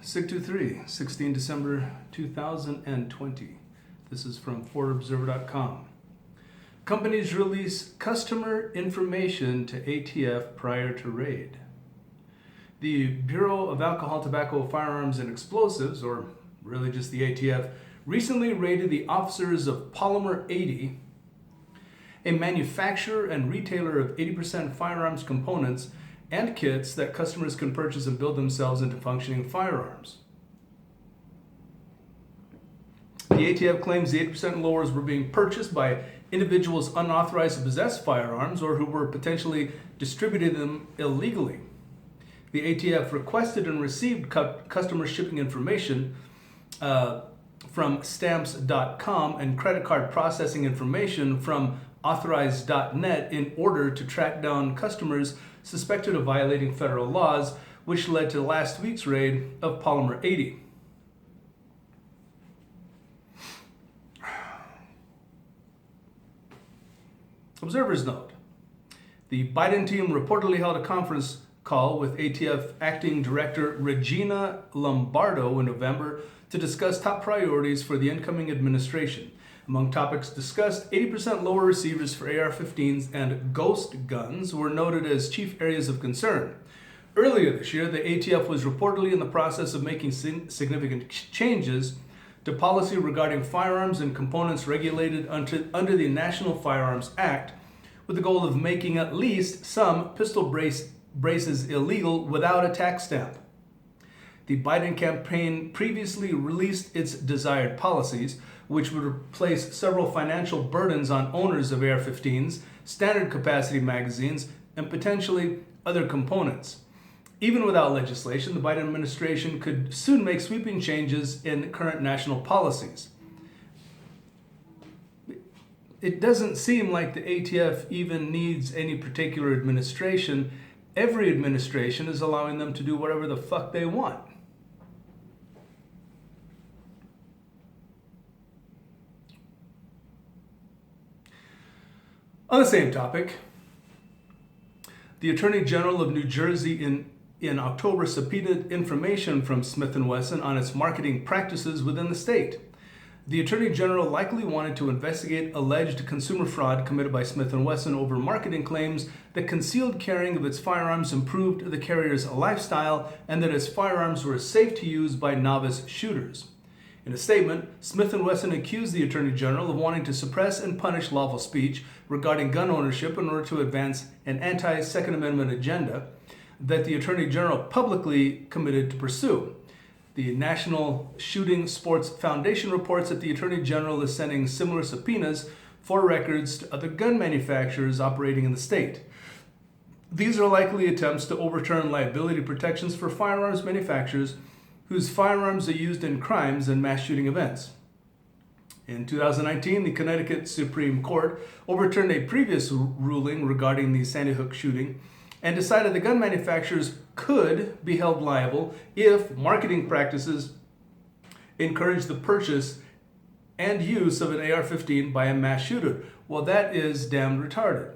SIG-23, 16 December 2020. This is from ForwardObserver.com. Companies release customer information to ATF prior to raid. The Bureau of Alcohol, Tobacco, Firearms, and Explosives, or really just the ATF, recently raided the officers of Polymer 80, a manufacturer and retailer of 80% firearms components and kits that customers can purchase and build themselves into functioning firearms. The ATF claims the 80% lowers were being purchased by individuals unauthorized to possess firearms or who were potentially distributing them illegally. The ATF requested and received customer shipping information from stamps.com and credit card processing information from authorized.net in order to track down customers suspected of violating federal laws, which led to last week's raid of Polymer 80. Observers note, the Biden team reportedly held a conference call with ATF Acting Director Regina Lombardo in November to discuss top priorities for the incoming administration. Among topics discussed, 80% lower receivers for AR-15s and ghost guns were noted as chief areas of concern. Earlier this year, the ATF was reportedly in the process of making significant changes to policy regarding firearms and components regulated under the National Firearms Act, with the goal of making at least some pistol braces illegal without a tax stamp. The Biden campaign previously released its desired policies, which would place several financial burdens on owners of AR-15s, standard capacity magazines, and potentially other components. Even without legislation, the Biden administration could soon make sweeping changes in current national policies. It doesn't seem like the ATF even needs any particular administration. Every administration is allowing them to do whatever the fuck they want. On the same topic, the Attorney General of New Jersey in October subpoenaed information from Smith & Wesson on its marketing practices within the state. The Attorney General likely wanted to investigate alleged consumer fraud committed by Smith & Wesson over marketing claims that concealed carrying of its firearms improved the carrier's lifestyle and that its firearms were safe to use by novice shooters. In a statement, Smith & Wesson accused the Attorney General of wanting to suppress and punish lawful speech regarding gun ownership in order to advance an anti-Second Amendment agenda that the Attorney General publicly committed to pursue. The National Shooting Sports Foundation reports that the Attorney General is sending similar subpoenas for records to other gun manufacturers operating in the state. These are likely attempts to overturn liability protections for firearms manufacturers whose firearms are used in crimes and mass shooting events. In 2019, the Connecticut Supreme Court overturned a previous ruling regarding the Sandy Hook shooting and decided the gun manufacturers could be held liable if marketing practices encourage the purchase and use of an AR-15 by a mass shooter. Well, that is damn retarded.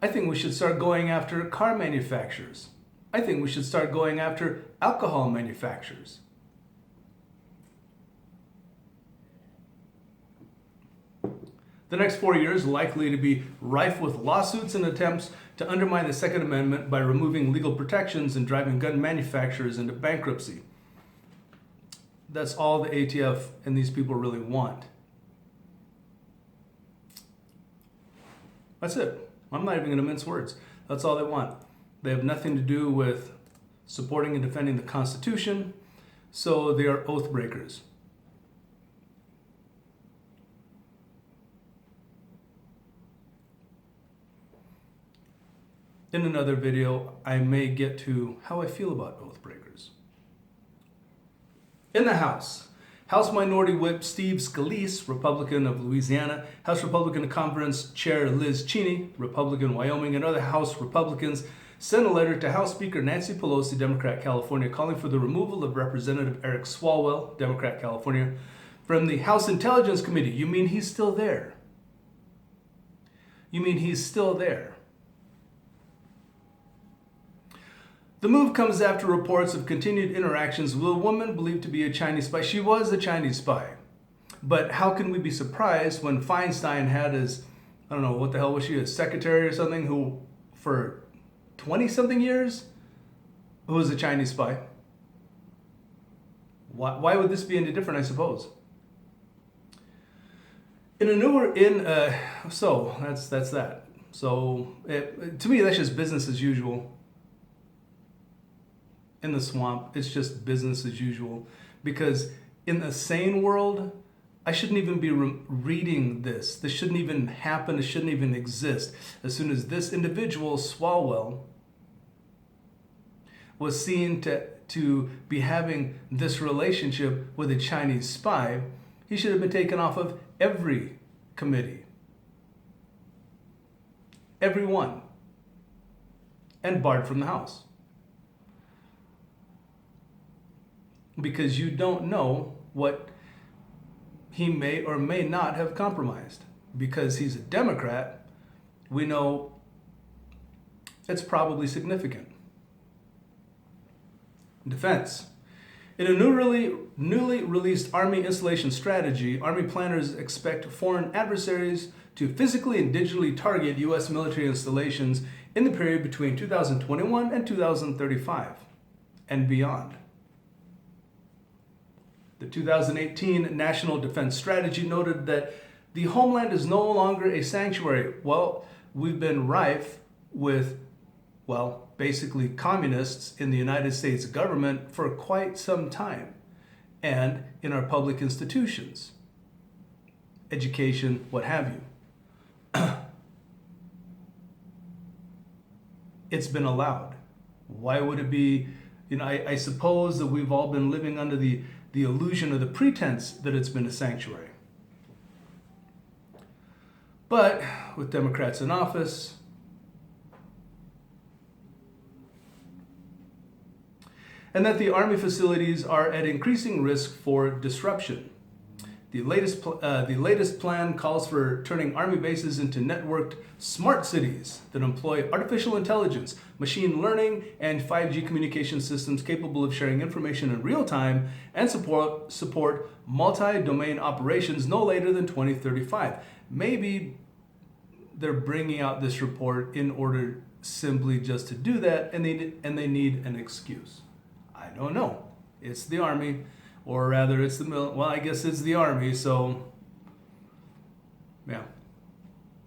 I think we should start going after car manufacturers. I think we should start going after alcohol manufacturers. The next 4 years are likely to be rife with lawsuits and attempts to undermine the Second Amendment by removing legal protections and driving gun manufacturers into bankruptcy. That's all the ATF and these people really want. That's it. I'm not even going to mince words. That's all they want. They have nothing to do with supporting and defending the Constitution, so they are oath breakers. In another video, I may get to how I feel about oath breakers. In the House, House Minority Whip Steve Scalise, Republican of Louisiana, House Republican Conference Chair Liz Cheney, Republican Wyoming, and other House Republicans sent a letter to House Speaker Nancy Pelosi, Democrat, California, calling for the removal of Representative Eric Swalwell, Democrat, California, from the House Intelligence Committee. You mean he's still there? You mean he's still there? The move comes after reports of continued interactions with a woman believed to be a Chinese spy. She was a Chinese spy. But how can we be surprised when Feinstein had his, I don't know, what the hell was she, a secretary or something, who for 20-something years, who was a Chinese spy? Why would this be any different, I suppose? So that's that. So to me, that's just business as usual. In the swamp, it's just business as usual. Because in the sane world, I shouldn't even be reading this. This shouldn't even happen. It shouldn't even exist. As soon as this individual, Swalwell, was seen to be having this relationship with a Chinese spy, he should have been taken off of every committee. Every one. And barred from the House. Because you don't know what he may or may not have compromised. Because he's a Democrat, we know it's probably significant. Defense. In a newly released Army installation strategy, Army planners expect foreign adversaries to physically and digitally target U.S. military installations in the period between 2021 and 2035 and beyond. The 2018 National Defense Strategy noted that the homeland is no longer a sanctuary. Well, we've been rife with, basically communists in the United States government for quite some time, and in our public institutions, education, what have you. It's been allowed. Why would it be, I suppose that we've all been living under the illusion or the pretense that it's been a sanctuary. But with Democrats in office, and that the Army facilities are at increasing risk for disruption. The latest plan calls for turning Army bases into networked smart cities that employ artificial intelligence, machine learning, and 5G communication systems capable of sharing information in real time and support multi-domain operations no later than 2035. Maybe they're bringing out this report in order simply just to do that, and they need an excuse. I don't know. It's the Army, or rather it's I guess it's the Army, so yeah.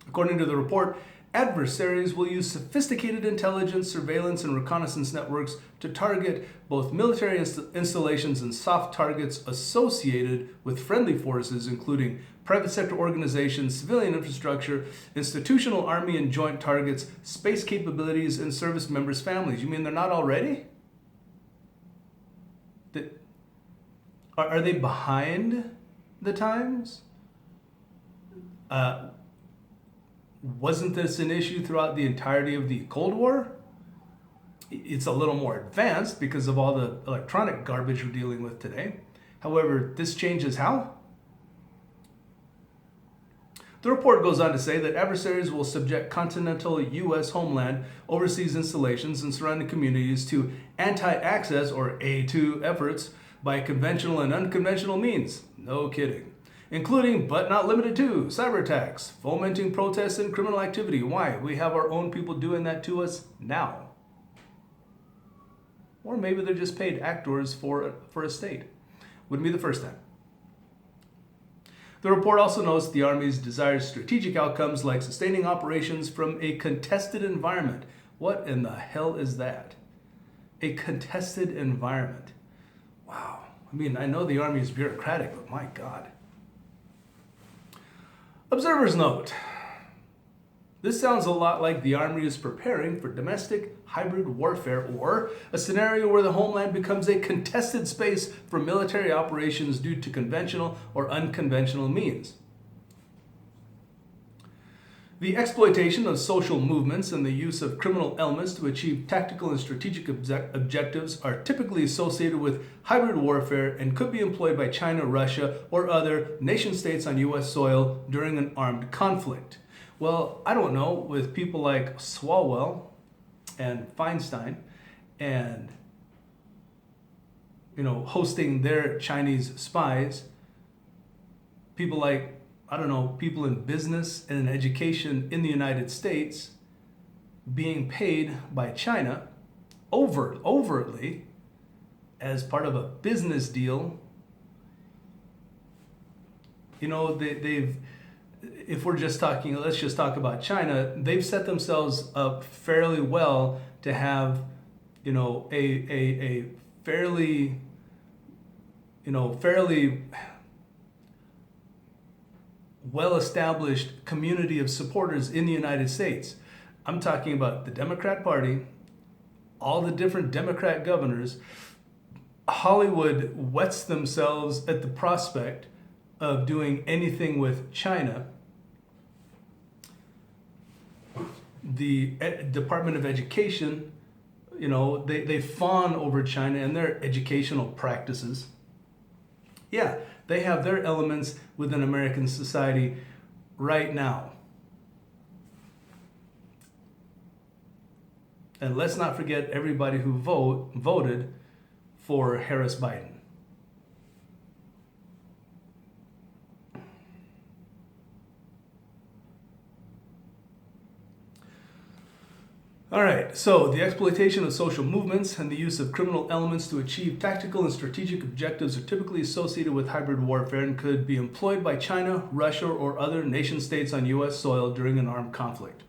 According to the report, adversaries will use sophisticated intelligence, surveillance, and reconnaissance networks to target both military installations and soft targets associated with friendly forces, including private sector organizations, civilian infrastructure, institutional Army and joint targets, space capabilities, and service members' families. You mean they're not already? Are they behind the times? Wasn't this an issue throughout the entirety of the Cold War? It's a little more advanced because of all the electronic garbage we're dealing with today. However, this changes how? The report goes on to say that adversaries will subject continental U.S. homeland, overseas installations, and surrounding communities to anti-access, or A2, efforts by conventional and unconventional means. No kidding. Including, but not limited to, cyber attacks, fomenting protests and criminal activity. Why? We have our own people doing that to us now. Or maybe they're just paid actors for a state. Wouldn't be the first time. The report also notes the Army's desired strategic outcomes like sustaining operations from a contested environment. What in the hell is that? A contested environment. Wow. I mean, I know the Army is bureaucratic, but my God. Observer's note. This sounds a lot like the Army is preparing for domestic hybrid warfare, or a scenario where the homeland becomes a contested space for military operations due to conventional or unconventional means. The exploitation of social movements and the use of criminal elements to achieve tactical and strategic objectives are typically associated with hybrid warfare and could be employed by China, Russia, or other nation-states on U.S. soil during an armed conflict. Well, I don't know, with people like Swalwell and Feinstein and hosting their Chinese spies. People like, I don't know, people in business and in education in the United States being paid by China overtly as part of a business deal. They've, if we're just talking, let's just talk about China, they've set themselves up fairly well to have, a fairly well-established community of supporters in the United States. I'm talking about the Democrat Party, all the different Democrat governors. Hollywood wets themselves at the prospect of doing anything with China. The Department of Education, they fawn over China and their educational practices. Yeah, they have their elements within American society right now. And let's not forget everybody who voted for Harris Biden. All right, so the exploitation of social movements and the use of criminal elements to achieve tactical and strategic objectives are typically associated with hybrid warfare and could be employed by China, Russia, or other nation states on U.S. soil during an armed conflict.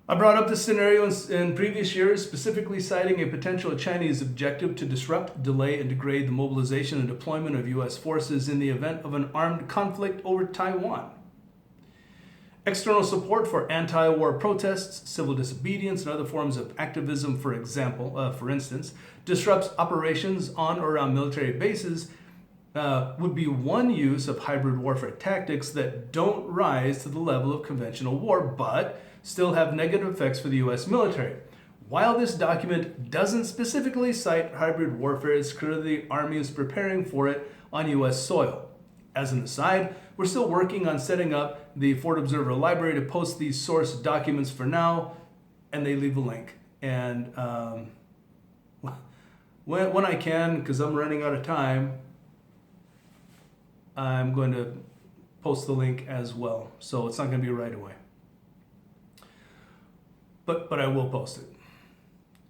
I brought up this scenario in previous years, specifically citing a potential Chinese objective to disrupt, delay, and degrade the mobilization and deployment of U.S. forces in the event of an armed conflict over Taiwan. External support for anti-war protests, civil disobedience, and other forms of activism, for instance, disrupts operations on or around military bases would be one use of hybrid warfare tactics that don't rise to the level of conventional war, but still have negative effects for the U.S. military. While this document doesn't specifically cite hybrid warfare, it's clear the Army is preparing for it on U.S. soil. As an aside, we're still working on setting up the Fort Observer Library to post these source documents for now, and they leave a link. And when I can, because I'm running out of time, I'm going to post the link as well. So it's not going to be right away. But I will post it.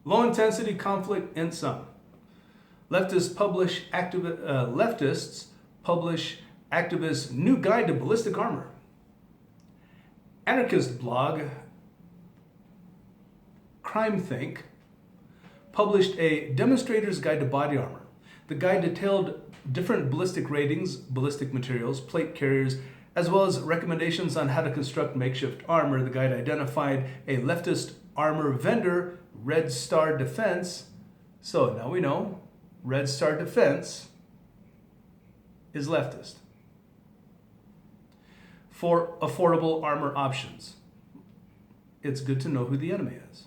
Low intensity conflict in some. Leftists publish activists' new guide to ballistic armor. Anarchist blog CrimeThink published a demonstrator's guide to body armor. The guide detailed different ballistic ratings, ballistic materials, plate carriers, as well as recommendations on how to construct makeshift armor. The guide identified a leftist armor vendor, Red Star Defense. So now we know Red Star Defense is leftist. For affordable armor options, it's good to know who the enemy is.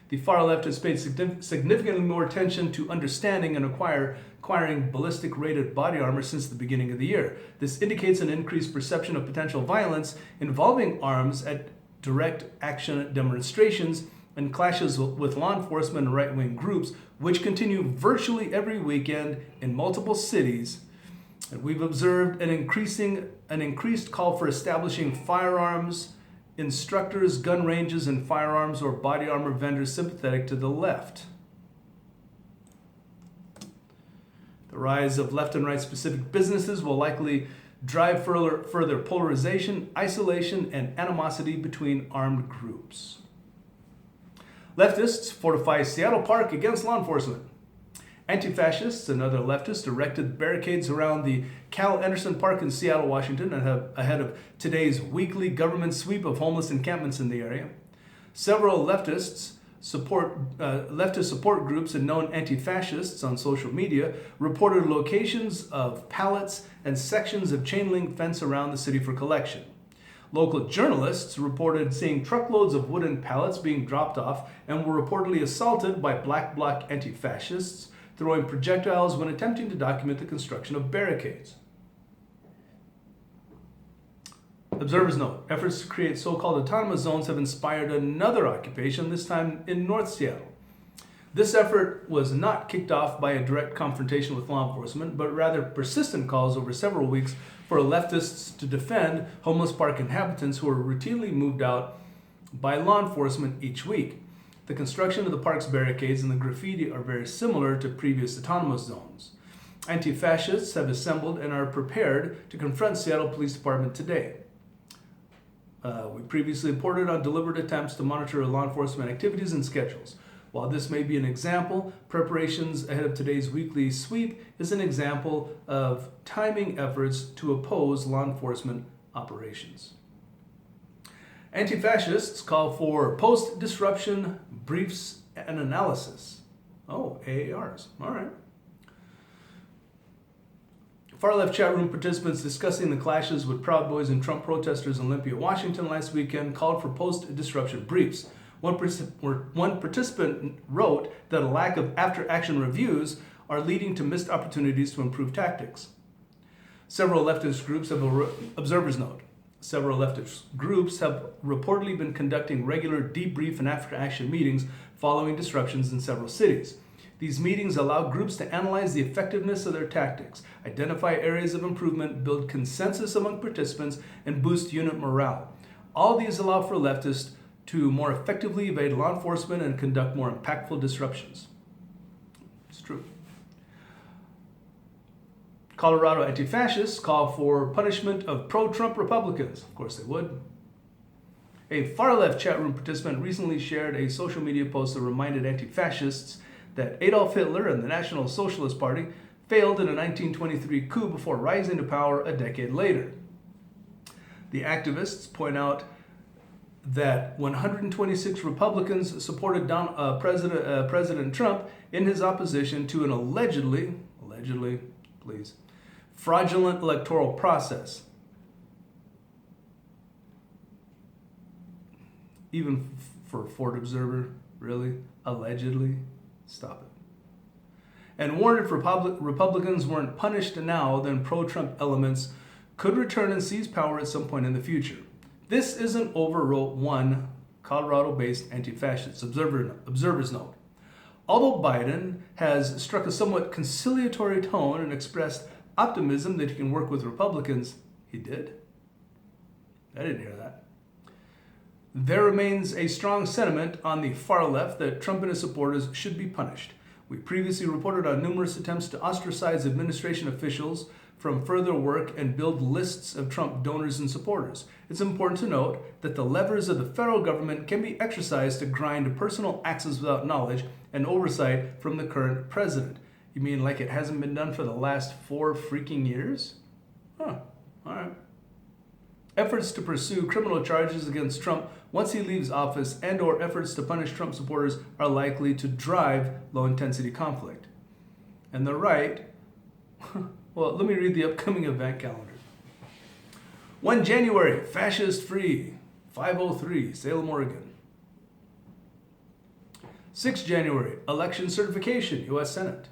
The far left has paid significantly more attention to understanding and acquiring ballistic rated body armor since the beginning of the year. This indicates an increased perception of potential violence involving arms at direct action demonstrations and clashes with law enforcement and right-wing groups, which continue virtually every weekend in multiple cities. And we've observed an increased call for establishing firearms instructors, gun ranges, and firearms or body armor vendors sympathetic to the left. The rise of left and right specific businesses will likely drive further polarization, isolation, and animosity between armed groups. Leftists fortify Seattle Park against law enforcement. Anti-fascists and other leftists erected barricades around the Cal Anderson Park in Seattle, Washington, ahead of today's weekly government sweep of homeless encampments in the area. Several leftist support groups and known anti-fascists on social media reported locations of pallets and sections of chain link fence around the city for collection. Local journalists reported seeing truckloads of wooden pallets being dropped off and were reportedly assaulted by black bloc anti-fascists throwing projectiles when attempting to document the construction of barricades. Observers note, efforts to create so-called autonomous zones have inspired another occupation, this time in North Seattle. This effort was not kicked off by a direct confrontation with law enforcement, but rather persistent calls over several weeks for leftists to defend homeless park inhabitants who are routinely moved out by law enforcement each week. The construction of the park's barricades and the graffiti are very similar to previous autonomous zones. Anti-fascists have assembled and are prepared to confront Seattle Police Department today. We previously reported on deliberate attempts to monitor law enforcement activities and schedules. While this may be an example, preparations ahead of today's weekly sweep is an example of timing efforts to oppose law enforcement operations. Anti-fascists call for post-disruption briefs and analysis. Oh, AARs. All right. Far-left chat room participants discussing the clashes with Proud Boys and Trump protesters in Olympia, Washington last weekend called for post-disruption briefs. One participant wrote that a lack of after-action reviews are leading to missed opportunities to improve tactics. Several leftist groups have observers note. Several leftist groups have reportedly been conducting regular debrief and after-action meetings following disruptions in several cities. These meetings allow groups to analyze the effectiveness of their tactics, identify areas of improvement, build consensus among participants, and boost unit morale. All these allow for leftists to more effectively evade law enforcement and conduct more impactful disruptions. It's true. Colorado anti-fascists call for punishment of pro-Trump Republicans. Of course they would. A far-left chat room participant recently shared a social media post that reminded anti-fascists that Adolf Hitler and the National Socialist Party failed in a 1923 coup before rising to power a decade later. The activists point out that 126 Republicans supported President Trump in his opposition to an allegedly, please, fraudulent electoral process. Even for Ford Observer, really? Allegedly? Stop it. And warned if Republicans weren't punished now, then pro-Trump elements could return and seize power at some point in the future. This isn't overwrote one Colorado-based anti-fascist observers note. Although Biden has struck a somewhat conciliatory tone and expressed optimism that he can work with Republicans, he did. I didn't hear that. There remains a strong sentiment on the far left that Trump and his supporters should be punished. We previously reported on numerous attempts to ostracize administration officials from further work and build lists of Trump donors and supporters. It's important to note that the levers of the federal government can be exercised to grind personal axes without knowledge and oversight from the current president. You mean like it hasn't been done for the last 4 freaking years? Huh, all right. Efforts to pursue criminal charges against Trump once he leaves office and/or efforts to punish Trump supporters are likely to drive low-intensity conflict. And the right, well, let me read the upcoming event calendar. 1 January, fascist free, 503, Salem, Oregon. 6 January, election certification, U.S. Senate.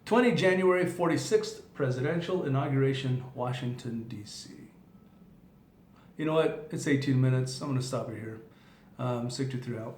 20 January, 46th presidential inauguration, Washington, D.C. You know what? It's 18 minutes. I'm going to stop it here. 623 out.